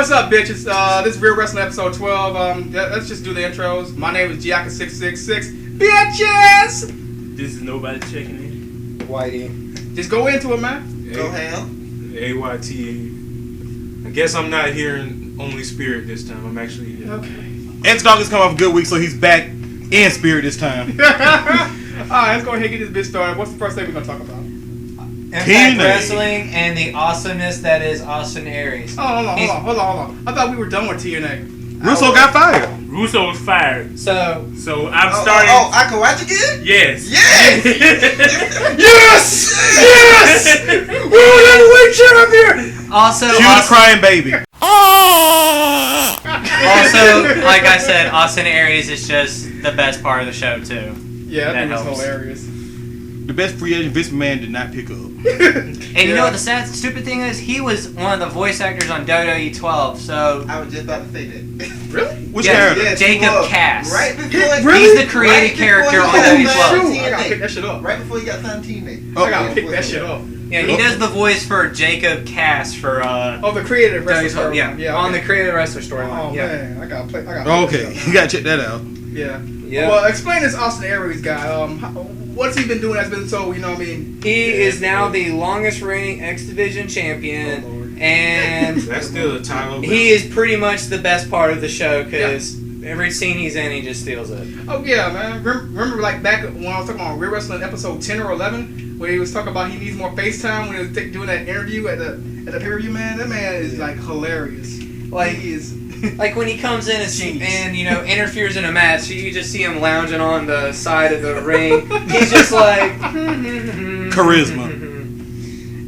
What's up, bitches? This is Real Wrestling episode 12. Let's just do the intros. My name is Giaka666. Bitches! This is nobody checking in. Whitey. Just go into it, man. Go hell. AYTA. I guess I'm not here in only spirit this time. I'm actually here. Okay. X-Dog has come off a good week, so he's back in spirit this time. Alright, let's go ahead and get this bitch started. What's the first thing we're going to talk about? Impact Wrestling and the awesomeness that is Austin Aries. Oh, hold on. I thought we were done with TNA. Russo got fired. Russo was fired. So I'm starting. I can watch again? Yes. Yes! Yes! We were in the wing chair up here! Also, Cue the crying baby. also, like I said, Austin Aries is just the best part of the show too. Yeah, that was helps. hilarious. The best free agent Vince McMahon did not pick up. And you know what the sad, stupid thing is? He was one of the voice actors on WWE 12. So I was just about to say that. Really? Which yes, character? Yes, Jacob he was. Cass. Right before Really? He's the created right character before on he got WWE 12. signed I gotta TNA. pick that shit up. Right before he got signed TNA. I gotta pick that shit up. Yeah, he does the voice for Jacob Cass for Oh, the creative wrestler. yeah, on the creative wrestler storyline. Oh, yeah. man. I gotta play. Okay, you gotta check that out. Yeah. Yeah. Well, explain this Austin Aries guy. What's he been doing that's been so, He is now the longest reigning X Division champion, Oh, Lord. and That's still a title. he is pretty much the best part of the show because every scene he's in, he just steals it. Oh, yeah, man. Remember like back when I was talking about Real Wrestling episode 10 or 11, where he was talking about he needs more FaceTime when he was doing that interview at the pay-per-view, man? That man is, like, hilarious. Like he is... Like when he comes in Jeez. and you know interferes in a match, you just see him lounging on the side of the ring. He's just like Charisma.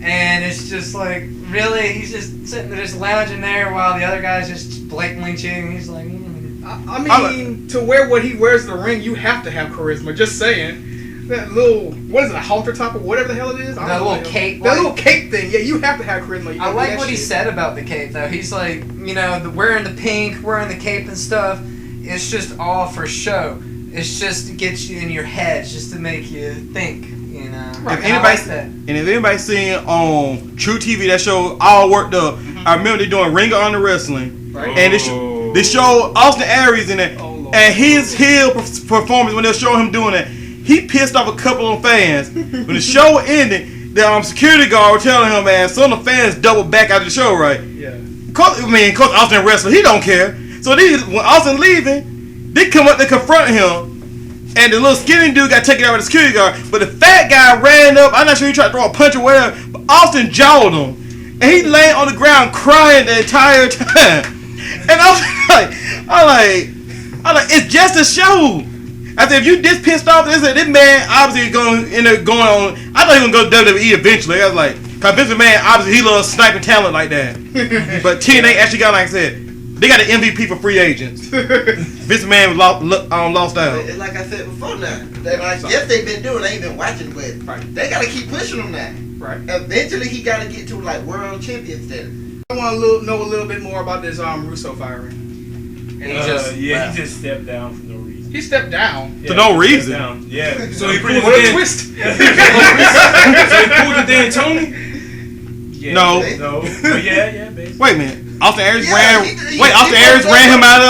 and it's just like really, he's just sitting there, just lounging there while the other guy's just blatantly cheating. He's like, I mean, to wear what he wears in the ring, you have to have charisma. Just saying. That little, what is it, a halter top or whatever the hell it is? That little cape. That little cape thing. Yeah, you have to have charisma. You I gotta do like that what he shit. said about the cape though. He's like, you know, wearing the pink, wearing the cape and stuff. It's just all for show. It's just to get you in your head, it's just to make you think. You know. Right. If And I anybody, like that. and if anybody's seen on True TV that show All Worked Up, I remember they doing Ring of Honor Wrestling, Right. and they showed Austin Aries in it, Oh, Lord. and his heel performance when they were showing him doing it, he pissed off a couple of fans. When the show ended, the security guard were telling him, man, some of the fans doubled back after the show, right? Yeah. Coach Austin wrestler, he don't care. So when Austin leaving, they come up to confront him, and the little skinny dude got taken out by the security guard. But the fat guy ran up. I'm not sure he tried to throw a punch or whatever, but Austin jawed him, and he lay on the ground crying the entire time. And I'm like, it's just a show. I said, if you this pissed off, this man obviously going on. I thought he was going to go to WWE eventually. I was like, because Vince McMahon, obviously, he loves sniping talent like that. But TNA actually got, like I said, they got an MVP for free agents. Vince McMahon lost out. But like I said before now, yes, they've been doing, they ain't been watching, but they got to keep pushing him now. Right. Eventually, he got to get to like world champion status. I want to know a little bit more about this Russo firing. And he just he just stepped down for no reason. He stepped down. For no reason. Yeah. So he pulled What a it in. twist. So he pulled it in, Tony. Yeah, No. But yeah, basically. Wait a minute. Austin Aries Yeah, Austin Aries ran him out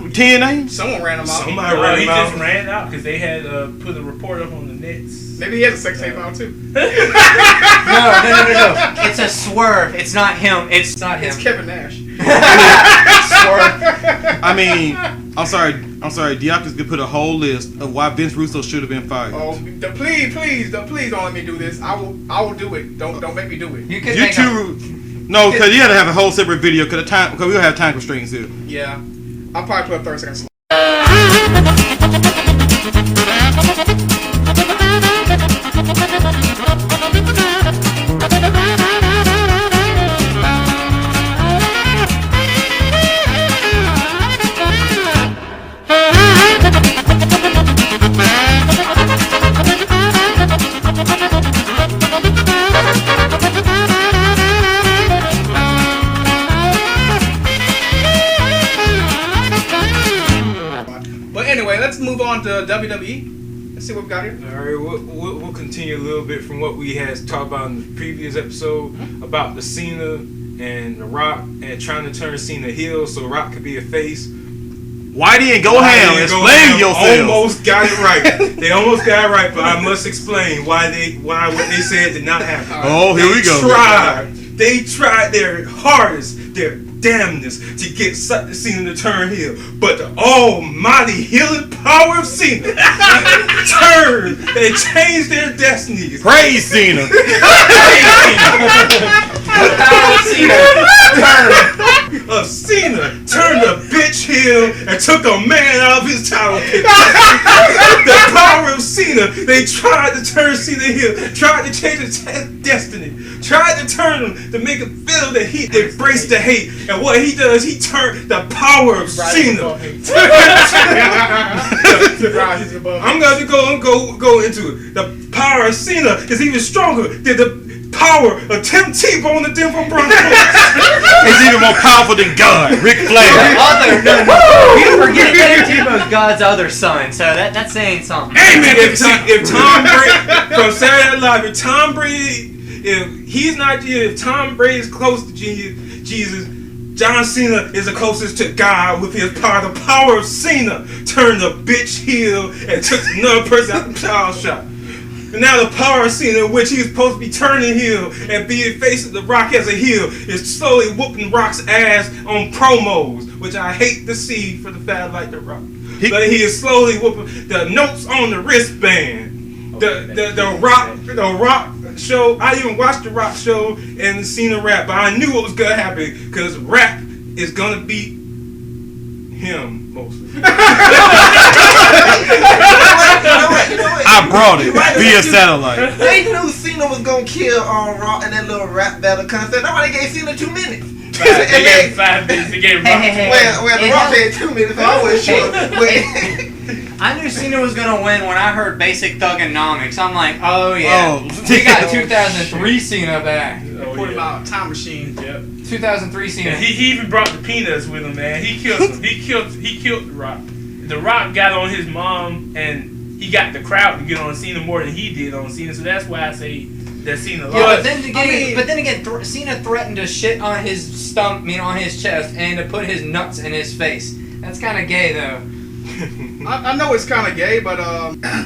of TNA? Someone ran him out. Somebody ran he him out. just ran out because they had put a report up on the nets. Maybe he has a sex tape out too. no. It's a swerve. It's not him. It's not him. It's Kevin Nash. Swerve. I mean, I'm sorry. Diakis could put a whole list of why Vince Russo should have been fired. Oh, please don't let me do this. I will do it. Don't make me do it. You could You make two, no, because you had to have a whole separate video because we don't have time constraints here. Yeah, I'll probably put a 30 seconds. But anyway, let's move on to WWE. Let's see what we got here. All right, we'll continue a little bit from what we had talked about in the previous episode about the Cena and The Rock and trying to turn Cena heel so Rock could be a face. Whitey and go ham. Explain yourself. Almost got it right. They almost got it right, but I must explain why what they said did not happen. Oh, here we go. They tried their hardest, their damnness to get Cena to turn heel, but the almighty healing power of Cena turned and changed their destinies. Praise Cena. Cena turned a bitch heel and took a man out of his title picture. The power of Cena. They tried to turn Cena heel, tried to change his destiny, tried to turn him to make him feel that he embraced the hate. And what he does, he turned the power of Cena. I'm going to go into it. The power of Cena is even stronger than the power of Tim Tebow on the Denver Broncos. It's even more powerful than God, Ric Flair. You forget Tim Tebow's God's other son, so that's saying something. Hey man, if Tom Brady from Saturday Night Live, if Tom Brady is close to Jesus, John Cena is the closest to God with his power. The power of Cena turned a bitch heel and took another person out the child shop. And now the power of Cena, which he's supposed to be turning heel and being facing The Rock as a heel, is slowly whooping Rock's ass on promos, which I hate to see for the fat like The Rock. But he is slowly whooping the notes on the wristband. The Rock show. I even watched The Rock show and Cena rap, but I knew it was gonna happen because rap is gonna beat him mostly. I brought it via satellite. They knew Cena was gonna kill on Raw in that little rap battle contest. Nobody gave Cena 2 minutes. They gave 5 minutes. They gave Rock. Well, The Rock had 2 minutes. I wasn't sure. I knew Cena was gonna win when I heard Basic Thugonomics. I'm like, oh yeah, we got 2003 Cena back. Put him out time machine. Yep. 2003 Cena. And he even brought the peanuts with him, man. He killed him. He killed The Rock. The Rock got on his mom, and he got the crowd to get on Cena more than he did on Cena. So that's why I say that Cena lost. Yeah, but then again, Cena threatened to shit on his stomach, on his chest, and to put his nuts in his face. That's kind of gay, though. I know it's kind of gay, but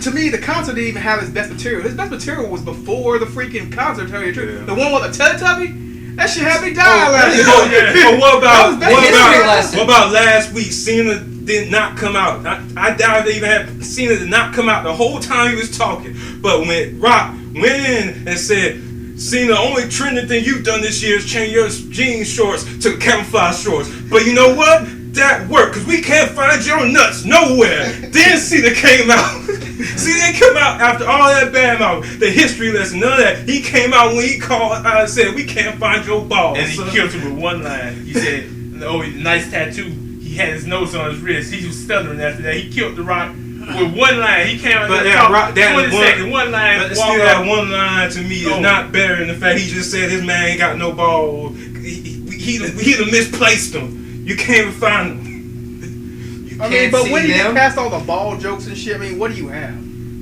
to me, the concert didn't even have his best material. His best material was before the freaking concert, to tell you the truth. The one with the Teletubby, that shit had me dying last night. But what about last week? Cena did not come out. I doubt they even had Cena did not come out the whole time he was talking. But when Rock went in and said, Cena, only trending thing you've done this year is change your jean shorts to camouflage shorts. But you know what? That worked, because we can't find your nuts nowhere. Then Cena came out. Cena didn't come out after all that bad mouth, the history lesson, none of that. He came out when he called out and said, we can't find your balls. And he killed him with one line. He said, oh, nice tattoo. He had his nose on his wrist. He was stuttering after that. He killed The Rock with one line. He came out and talked 20 seconds, one line. But still, that one line to me is not better than the fact he just said his man ain't got no balls. He done misplaced them. You can't even find them. I mean, but when you get past all the ball jokes and shit, I mean, what do you have?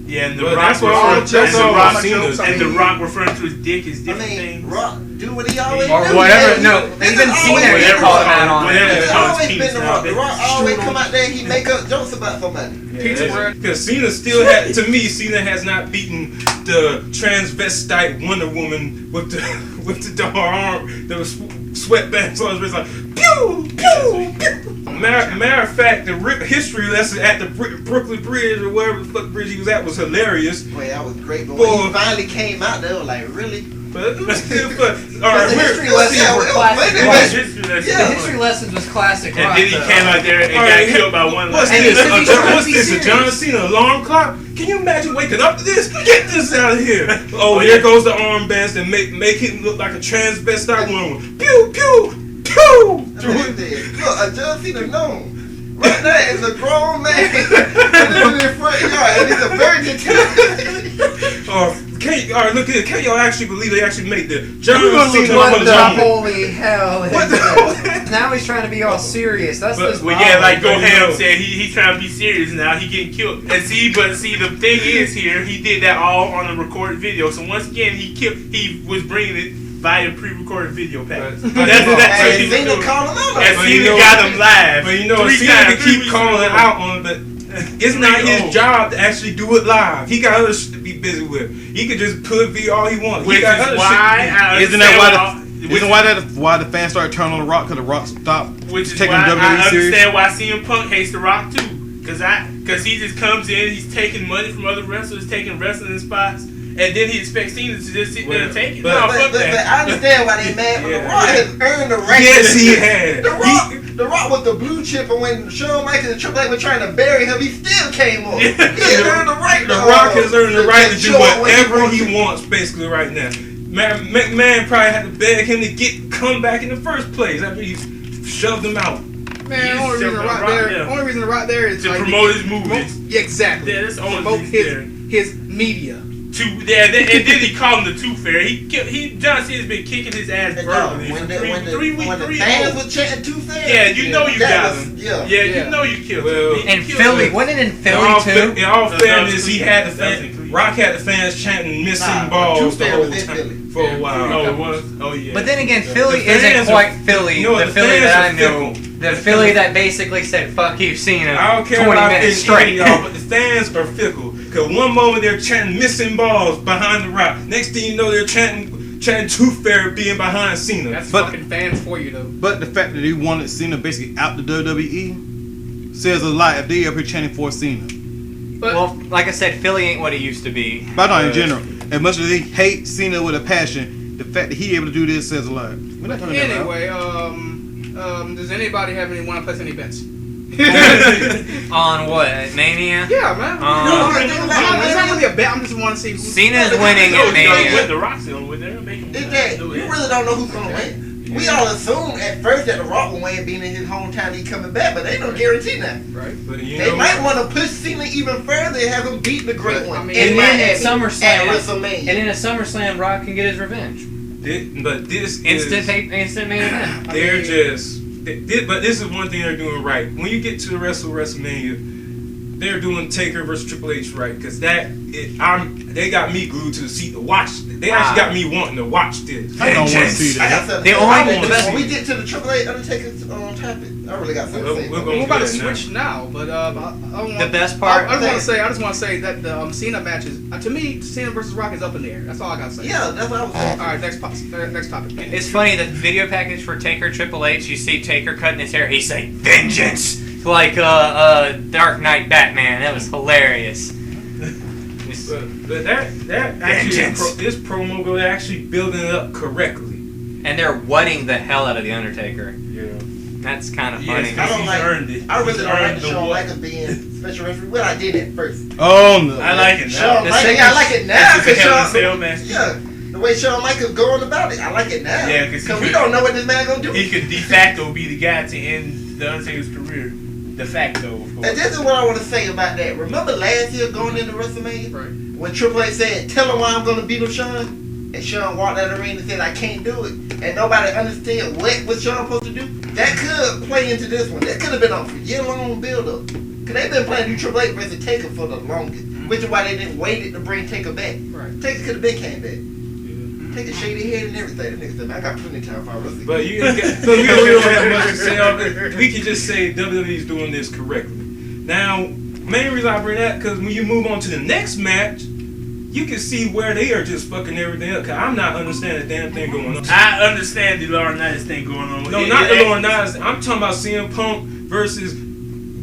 Yeah, and The Rock referring to his dick is different things. Rock do what he always or do. whatever. No, even Cena called him out on it. It's always been The Rock. The Rock always come out there and he make up jokes about somebody. Because Cena still had, to me, Cena has not beaten the transvestite Wonder Woman with the arm, the sweatbands on his wrist, like pew pew pew. Matter of fact, the history lesson at the Brooklyn Bridge or wherever the fuck bridge he was at was hilarious. Boy, that was great. But when he finally came out, they were like, really? But it was still fun. The history lessons were classic. The history lessons was classic. And then he came out there and got killed by one line. What's this? A John Cena alarm clock? Can you imagine waking up to this? Get this out of here! Oh, here goes the armbands and make him look like a transvestite woman. Pew pew pew. Look, a John Cena known. Right there is a grown man in the front yard, and he's a virgin. Look at it. Can y'all actually believe they actually made the John Cena? What the holy hell? Now he's trying to be all serious. That's this. Well, yeah, like Go Ham said, he's trying to be serious now. He getting killed. And see, the thing is here, he did that all on a recorded video. So once again, he was bringing it via pre-recorded video package. But- That's what Hey, he Cena was called him doing. out. And But Cena you know- got him live. But you know, Three Cena times, can 3 keep weeks calling in a it row. out on it, but it's not his 3-0. job to actually do it live. He got other shit to be busy with. He could just put V all he wants. Which He is got other why shit. Isn't that why the fans started turning on The Rock? Because The Rock stopped Which is taking why WWE I serious. understand why CM Punk hates The Rock too. Cause he just comes in, he's taking money from other wrestlers, taking wrestling spots, and then he expects Cena to just sit there and take it. But- No, But fuck that. I understand why they mad. But Yeah. The Rock has earned the right. Yes, he had. The Rock was the blue chip, and when Shawn Michaels and Triple H were trying to bury him, he still came on. He has earned the right. The Rock has earned the right to do show what whatever he wants, basically, right now. McMahon probably had to beg him to come back in the first place after he shoved him out. Man, He's the only reason jumping Rock Rock there, there. only reason Rock there is To like, promote his movies. Yeah, exactly. Yeah, that's the only promote reason his media. and then he called him the Tooth Fairy. John Cena's been kicking his ass verbally for three the fans were chanting too fast. Yeah, you know you got him. Yeah. You know you killed Well, him. In Philly, wasn't it in Philly too? In all No, fairness, no, he had the no, fans. no, Rock had the fans chanting missing Nah, balls Tooth the Fairy whole was in time Philly. for a while. Oh, it was? Oh, yeah. But then again, Philly The fans isn't are- quite Philly. you know what, The the Philly fans that I are know, fickle. the Philly that basically said "fuck you, Cena" I don't care 20 about minutes any straight. of y'all, but the fans are fickle. Cause one moment they're chanting missing balls behind the Rock. Next thing you know, they're chanting Tooth Fairy being behind Cena. That's But- fucking fans for you though. But the fact that he wanted Cena basically out the WWE says a lot if they up here chanting for Cena. But Well, like I said, Philly ain't what it used to be. But not in general. As much as they hate Cena with a passion, the fact that he able to do this says a lot. We're not talking about anyway, does anybody have any want to place any bets? On what? At Mania? Yeah, man. It's not really a bet. I'm just want to see who's Cena's winning at With Mania. the Rock's on with there. Make him Is that you really don't know who's gonna win? We all assume at first that The Rock will win, being in his hometown, he coming back, but they don't guarantee that. right. But you They know might what? want to push Cena even further and have him beat the Great But, One. I mean, in And then Miami at SummerSlam, at WrestleMania. and in a SummerSlam, Rock can get his revenge. But this Instant, is instant main event. they're just. But this is one thing they're doing right. When you get to the WrestleMania, they're doing Taker versus Triple H right, because they got me glued to the seat to watch. They actually got me wanting to watch this. I don't want to see I that. got something The to say. only- I want the to- best- when we get to the Triple H Undertaker's topic, I really got something to say. We're We're gonna about to do that now. switch now, but I want, The best part- I just want to say that the Cena matches to me, Cena versus Rock is up in the air. That's all I gotta say. Yeah, that's what I was saying. All right, next topic. It's funny that video package for Taker Triple H. You see Taker cutting his hair. He's saying "vengeance" like Dark Knight Batman. That was hilarious. But that actually Vengeance. this promo go actually building it up correctly. And they're wutting the hell out of the Undertaker. Yeah. That's kind of Yes, funny. I don't he's like- earned it. I really He's don't like earned the Shawn what? Michaels being special referee. Well, I did at first. Oh no. I like it now. Shawn The Michaels, second- I like it now. This is a 'cause Hell in a Shawn- Cell match. Yeah, the way Shawn Michaels going about it, I like it now. Yeah, 'cause he we could- don't know what this man gonna do. He could de facto be the guy to end the Undertaker's career. De facto, of course. And this is what I want to say about that. Remember last year going into WrestleMania? Right. When Triple H said, tell him why I'm going to beat him, Shawn? And Shawn walked out of the ring and said, I can't do it. And nobody understood what Shawn supposed to do. That could play into this one. That could have been a year-long build-up. Because they've been playing Triple H versus Taker for the longest. Which is why they didn't wait it to bring Taker back. Right. Taker could have been came back. Taker shady head and everything. That nigga said, man, I got plenty of time for wrestling. But we don't have much to say on it. We can just say WWE's doing this correctly. Now, main reason I bring that because when you move on to the next match, you can see where they are just fucking everything up. Cause I'm not understanding the damn thing going on. I understand the Laurinaitis thing going on. No, not the Laurinaitis. I'm talking about CM Punk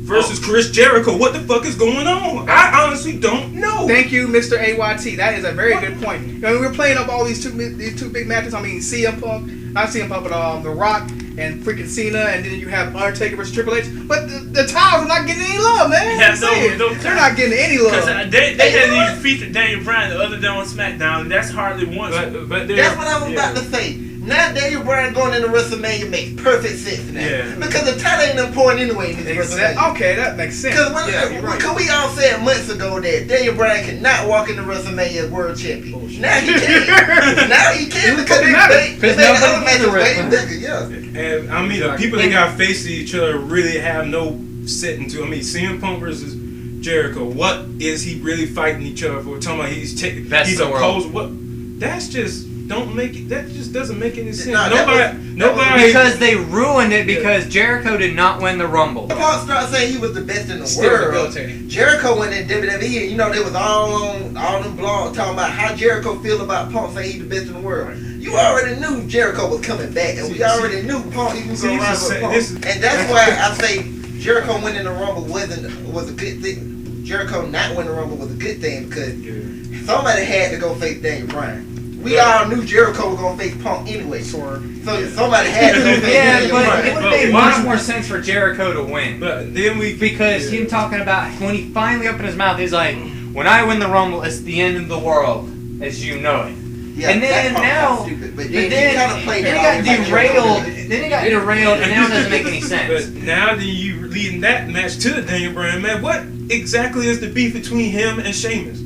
versus Chris Jericho. What the fuck is going on? I honestly don't know. Thank you, Mr. AYT. That is a very good point. You know, we're playing up all these two big matches. I mean, CM Punk, not CM Punk, but The Rock and freaking Cena, and then you have Undertaker versus Triple H. But the titles are not getting any love, man. Yeah, I'm saying. no They're not getting any love. Because they didn't even feature Daniel Bryan the other day on SmackDown, and that's hardly once. But That's what I was about to say. Now Daniel Bryan going into WrestleMania makes perfect sense now. Yeah. Because the title ain't important anyway in this WrestleMania. Okay, that makes sense. Because You're right. we all said months ago that Daniel Bryan cannot walk into WrestleMania as world champion. Now he can. Now he can because they made the other matches way bigger. Yeah. And I mean, the people that got faced each other really have no set into. I mean, CM Punk versus Jericho. What is he really fighting each other for? We're talking about he's Best he's in the world. opposed. What? That's just don't make it. That just doesn't make any sense. No, Nobody. Because they ruined it because Jericho did not win the Rumble. Paul started saying he was the best in the Still world. debilitating. Jericho went in WWE, and they was all on all them blogs talking about how Jericho feel about Punk saying he's the best in the world. You already knew Jericho was coming back, and we already knew Punk he was going to ride with Punk. And that's why I say Jericho winning the Rumble was a good thing. Jericho not winning the Rumble was a good thing because somebody had to go face Daniel Bryan. We all knew Jericho was going to face Punk anyway. So somebody had to go face Daniel but Bryan. it would have made much more sense for Jericho to win. But then Because him talking about, when he finally opened his mouth, he's like, when I win the Rumble, it's the end of the world as you know it. Yeah, and then now, but then it got derailed, and now it doesn't make any sense. But now that you leading that match to the Daniel Bryan man, what exactly is the beef between him and Sheamus?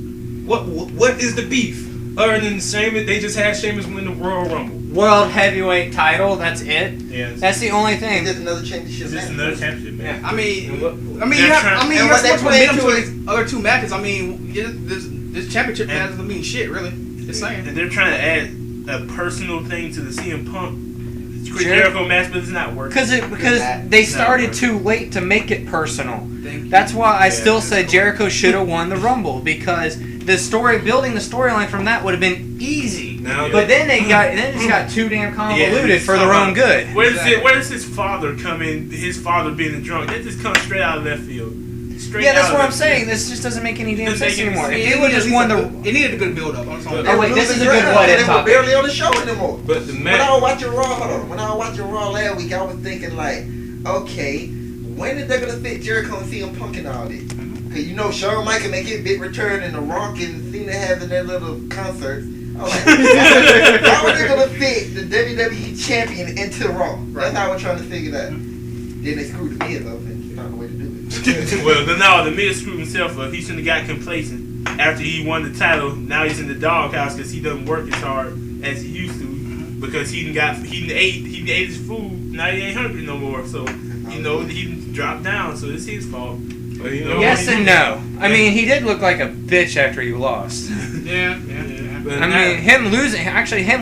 What is the beef? Other than Sheamus, they just had Sheamus win the Royal Rumble. World Heavyweight title, that's it. Yeah. That's the only thing. It's just another championship Just match. another championship, man. I mean, And you what have they to play momentum into to it- these other two matches. I mean, this championship match doesn't mean shit, really. Just saying. And they're trying to add a personal thing to the CM Punk Chris Jericho match, but it's not working. Because they started too late to make it personal. Thank you. That's why I still said Jericho should have won the Rumble, building the storyline from that would have been easy. Now, But then it just got too damn convoluted Yeah, for their own good. Where does his father come in? His father being a drunk. That just comes straight out of left field. Straight Yeah, that's out what of I'm left saying. field. This just doesn't make any damn Doesn't sense make any anymore. sense. If they would just won the. It needed a good build up. Oh wait, this is a good They what-if were topic. barely on the show anymore. But the When match. I was watching Raw, last week, I was thinking like, okay, when is they gonna fit Jericho and CM Punk and all this? Cause you know Shawn Michaels make his big return and The Rock and Cena having their little concerts. I was like, how are they gonna fit the WWE champion into Raw? That's how we're trying to figure that. Then they screwed the Miz up and found a way to do it. Well, the Miz screwed himself up. He shouldn't have got complacent after he won the title. Now he's in the doghouse because he doesn't work as hard as he used to because he ate his food. Now he ain't hungry no more. So he dropped down. So it's his fault. But, Yes and no. I mean, he did look like a bitch after he lost. Yeah. But I now- mean, him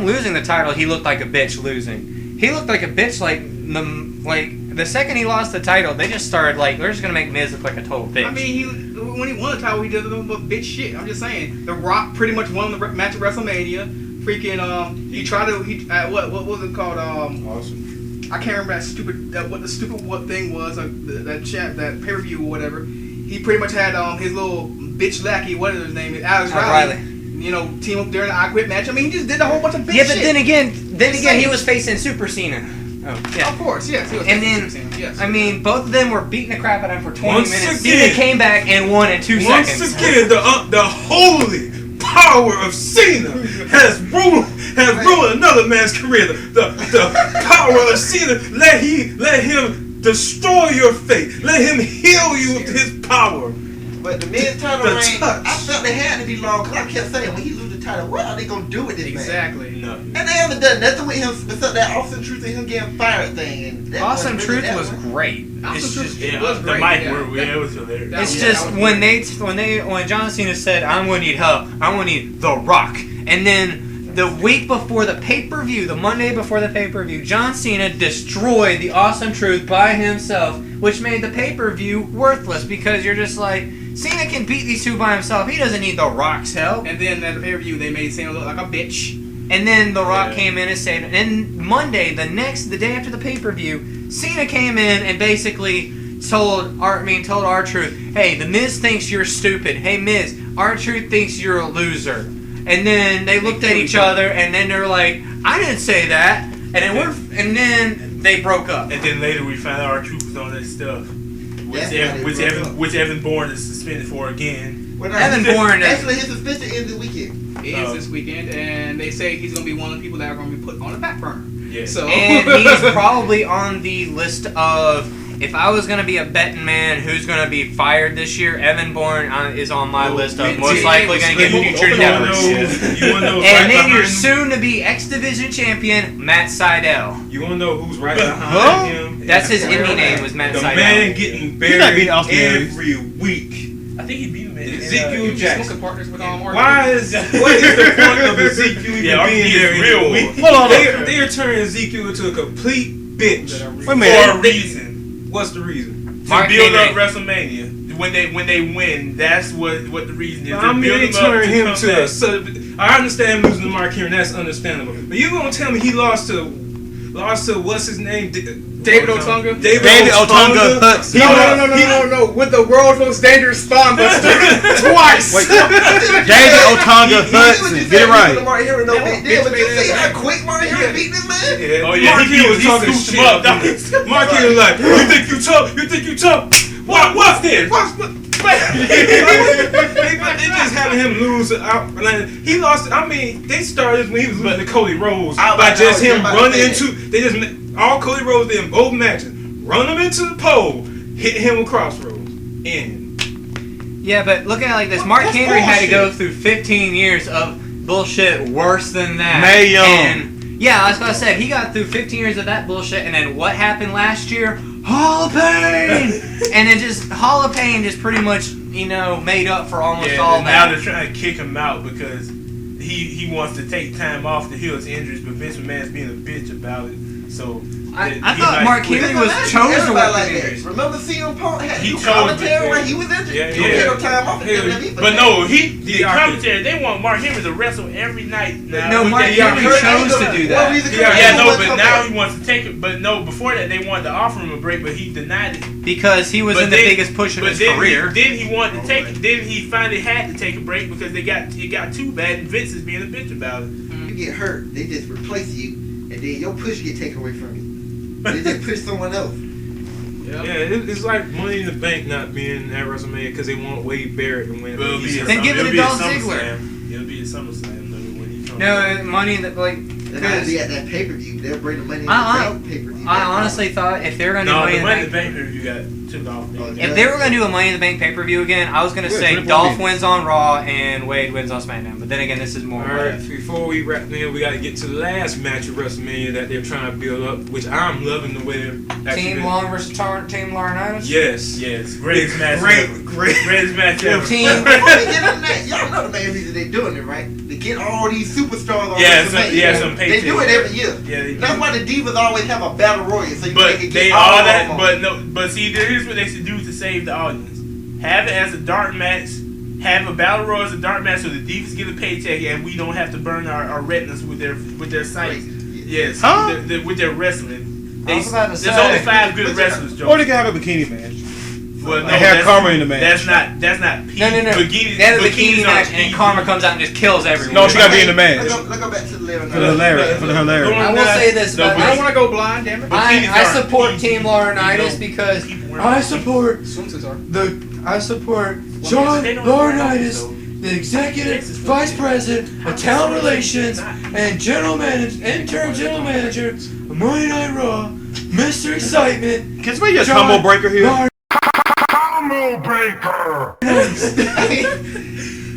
losing the title, he looked like a bitch losing. He looked like a bitch the second he lost the title, they just started like, they're just gonna make Miz look like a total bitch. I mean, when he won the title, he did nothing but bitch shit. I'm just saying. The Rock pretty much won the match at WrestleMania. Freaking, he tried to, what was it called? Awesome. I can't remember what the stupid thing was, that pay-per-view or whatever. He pretty much had his little bitch lackey, whatever his name is, Alex Riley. You know, team up during the I Quit match. I mean, he just did a whole bunch of bitch shit. but then again, he was facing Super Cena. Oh, yeah. Of course, yes. He was And facing then, Super Cena, yes. I mean, both of them were beating the crap out of him for 20 Once minutes. again- Cena came back and won in 2 Once seconds. again, the holy power of Cena has ruined another man's career. The power of Cena let him destroy your faith. Let him heal you with his power. But the Miz title The reign, touch. I felt they had to be long because I kept saying when he lose the title, what are they gonna do with this man? Exactly. No. And they haven't done nothing with him except that Austin Truth and him getting fired thing. And that Awesome wasn't really Truth that was one. great. Awesome It's Truth just, Yeah, was the great, mic yeah. were, it was hilarious. That it's was- just that was when John Cena said, "I'm gonna need help. I'm gonna need The Rock," and then the week before the pay-per-view, the Monday before the pay-per-view, John Cena destroyed the Awesome Truth by himself, which made the pay-per-view worthless because you're just like, Cena can beat these two by himself. He doesn't need The Rock's help. And then at the pay-per-view, they made Cena look like a bitch. And then The Rock Yeah. came in and saved it. And Monday, the day after the pay-per-view, Cena came in and basically told R-Truth, hey, The Miz thinks you're stupid. Hey, Miz, R-Truth thinks you're a loser. And then they looked at each other, and then they're like, I didn't say that. And then they broke up. And then later we found out our truth was on that stuff. That's why they broke up. Which Evan Bourne is suspended for again. Well, Evan Bourne. Actually, his suspension ends this weekend. It is this weekend, and they say he's going to be one of the people that are going to be put on the back burner. Yeah. So And he's probably on the list of, if I was going to be a betting man who's going to be fired this year, Evan Bourne is on my list of most likely going to get future endeavors. You wanna know? And then right your behind- soon-to-be X Division champion, Matt Seidel. You wanna know who's right behind Huh? him? That's his indie name, was Matt The Seidel. man getting He's not buried beating Austin Aries. every week I think he beat him in Ezekiel Jackson. Smoking partners with Orton. What is the point of Ezekiel even being there real. Hold on. They are turning Ezekiel into a complete bitch. Wait a minute. For a reason. What's the reason? To Mark build up Henry. WrestleMania. When they win, that's what the reason is. I mean, build they him up turn him come to back. a. I understand losing to Mark Henry, that's understandable. But you gonna tell me he lost to what's his name? David Otunga. David Otunga Hudson. No. With the world's most dangerous spine buster twice. Wait, David Otunga Hudson. Get it right. Mark Henry no big deal, but you see how quick Mark Henry beat this man? Yeah. Oh yeah, Mark Henry was talking scooped shit. him up. Mark Henry was like, you think you tough? You think you tough? What's this? They just having him lose out. He lost. I mean, they started when he was losing to Cody Rhodes by just him running into. They just all Cody Rhodes did in both matches. Run him into the pole, hit him with crossroads, end. Yeah, but look at it like this. Mark That's Henry had to go bullshit. through 15 years of bullshit worse than that. Mae Young. And yeah, that's what I said. He got through 15 years of that bullshit, and then what happened last year? Hall of Pain! And then just Hall of Pain just pretty much, made up for almost all now that. they're trying to kick him out because he wants to take time off to heal his injuries, but Vince McMahon's being a bitch about it. So I he thought might Mark quit. Henry was chosen to work like with that. injuries. Remember CM Punk had He he chose commentary it, when he was injured? Yeah, He yeah. had no time off in Yeah. WWE. But no, the The commentary, they want Mark Henry to wrestle every night now. No, Mark Henry chose to do that. But now he wants to take it. But no, before that, they wanted to offer him a break, but he denied it. Because he was But in the then- biggest push of his career. Then he wanted to take it. Then he finally had to take a break because it got too bad, and Vince is being a bitch about it. You get hurt, they just replace you, and then your push get taken away from you. They just push someone else. Yeah, it's like Money in the Bank not being at WrestleMania because they want Wade Barrett to win. But it'll be Then give it to Dolph Ziggler. It'll be a SummerSlam though when he comes. No, money in the They're not gonna be at that pay-per-view. They'll bring the money in the I bank pay-per-view. I honestly thought if they were gonna do No, Money the in the Money in Bank, the Bank pay-per-view got took off. if they were gonna do a Money in the Bank pay-per-view again, I was gonna say Triple Dolph H. wins on Raw and Wade wins on SmackDown. But then again, this is more. Alright, before we wrap here, we got to get to the last match of WrestleMania that they're trying to build up, which I'm loving the way they're actually Team been- Long versus Team Laurinaitis. Yes. Yes, greatest match. Great. Greatest match ever. Team. Before we get into that, y'all know the main reason they're doing it, right? To get all these superstars on WrestleMania. some They do it every year. Yeah, they do. That's why the Divas always have a battle royal, so you But can they get all of that. them. But see, here's what they should do to save the audience. Have it as a dark match. Have a battle royal as a dark match, so the Divas get a paycheck, and we don't have to burn our retinas with their sites. Yes, Huh? with their wrestling. I was about to There's say. only 5 good wrestlers, Joe. Or they can have a bikini match. Well, no, They have Karma in the match. That's not peak. No. Bikinis, They have a bikini bikinis match, aren't and then peak. Karma comes out and just kills everyone. No, she got to be in the match. Let's go back to the Larry. For the hilarious. For the hilarious. I will say this No, about I don't want to go blind, damn it. Bikinis I aren't support peak. Team Laurinaitis because I support Swimsuits are. I support Well, John they don't Laurinaitis, though. the executive vice president of talent relations and interim general manager of Monday Night Raw, Mr. Excitement. Can somebody get a combo breaker here?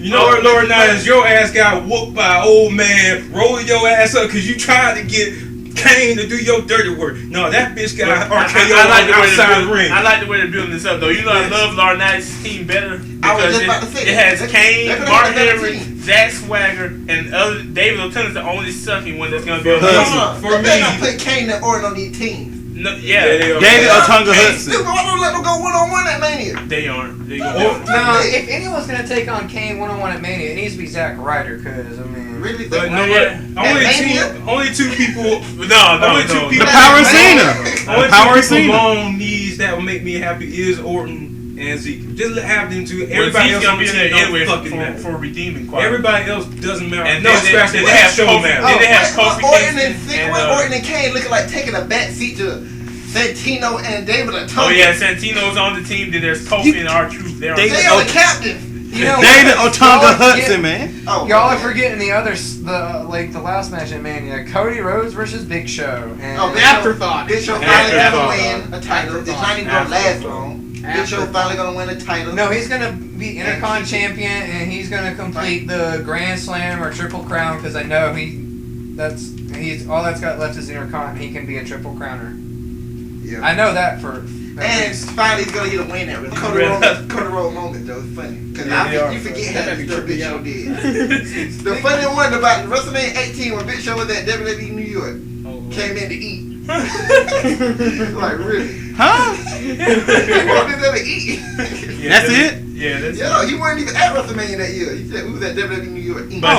You know what, Lord Niles, your ass got whooped by an old man rolling your ass up because you tried to get Kane to do your dirty work. No, that bitch got RKO outside the ring. I like the way they're building this up, though. You know, I love Laurinaitis' team better I was because just about to say it that. has Kane, They're gonna Mark have a better Henry, team. Zack Swagger, and other David Otunga's the only sucking one that's gonna be on the Hudson. team. For They me- don't put Kane and Orton on these teams. No, Yeah, they yeah, are. David Otunga Hudson. Stupid, why don't let them go one-on-one at Mania? they aren't. They Oh, go. No, if anyone's gonna take on Kane one-on-one at Mania, it needs to be Zack Ryder, because I mean, Really? But you know Yeah. what? Only Mania? two people. No, Only two people. The Power and Cena. Only Power and two people Cena. long knees that will make me happy is Orton and Zeke. Just have them two. Everybody else gonna on be the in team there don't anyway fucking matter. for redeeming quality. Everybody else doesn't matter. And No, then scratch they that. have Show Kofi. matter. Then they have Orton Kofi and Kingston Orton and Kane looking like taking a back seat to Santino and David Otunga. Oh yeah, Santino's on the team. Then there's Kofi and R-Truth. They're on the They team. are the captain. you know, David y'all Otunga are Hudson, forgetting- man. Oh, Y'all are forgetting the last match at Mania, Cody Rhodes versus Big Show. And Oh, Big Afterthought. Big Show finally gonna Afterthought. win a title. It's not even gonna last long. Big Show finally gonna win a title. No, he's gonna be Intercon champion, and he's gonna complete the Grand Slam or Triple Crown, because I know he's all that's got left is Intercon. He can be a Triple Crowner. Yeah. I know that for. And finally he's gonna get a win at Cody Rhodes moment though. It's funny. Because you forget how this Big Show did. The funny one about Wrestlemania 18 when Big Show was at WWE New York. Came in to eat. Like, really? Huh? He walked in there to eat. That's it? Yeah, that's Yeah, he wasn't even at Wrestlemania that year. He said we was at WWE New York eating. But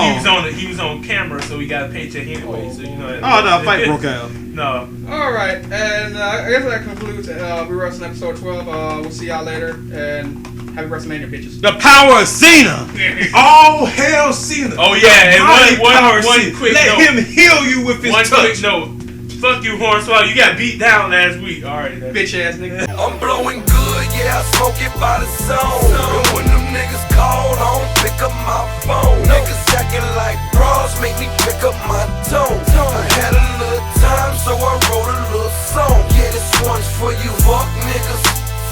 he was on camera, so he got a paycheck anyway. So you know. Oh, no, fight broke out. No. All right, and I guess that concludes We Wrestling episode 12. We'll see y'all later, and happy WrestleMania, bitches. The power of Cena. All hail Cena. Oh yeah, and one quick Let note. him heal you with his One touch. quick note. Fuck you, Hornswoggle. You got beat down last week. All right, Bitch ass nigga. I'm blowing good, yeah, I smoke it by the zone. And when them niggas call, I don't pick up my phone. Niggas acting like bras, make me pick up my tone. I had a little time, so I wrote a little song. Yeah, this one's for you, fuck niggas.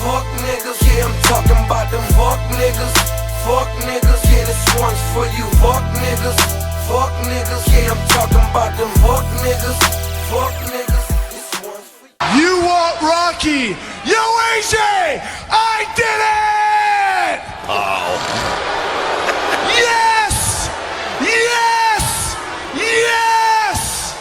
Fuck niggas, yeah, I'm talking about them fuck niggas. Fuck niggas, yeah, this one's for you, fuck niggas. Fuck niggas, yeah, I'm talking about them fuck niggas. Fuck niggas, this one's for you. You want Rocky? Yo, AJ! I did it!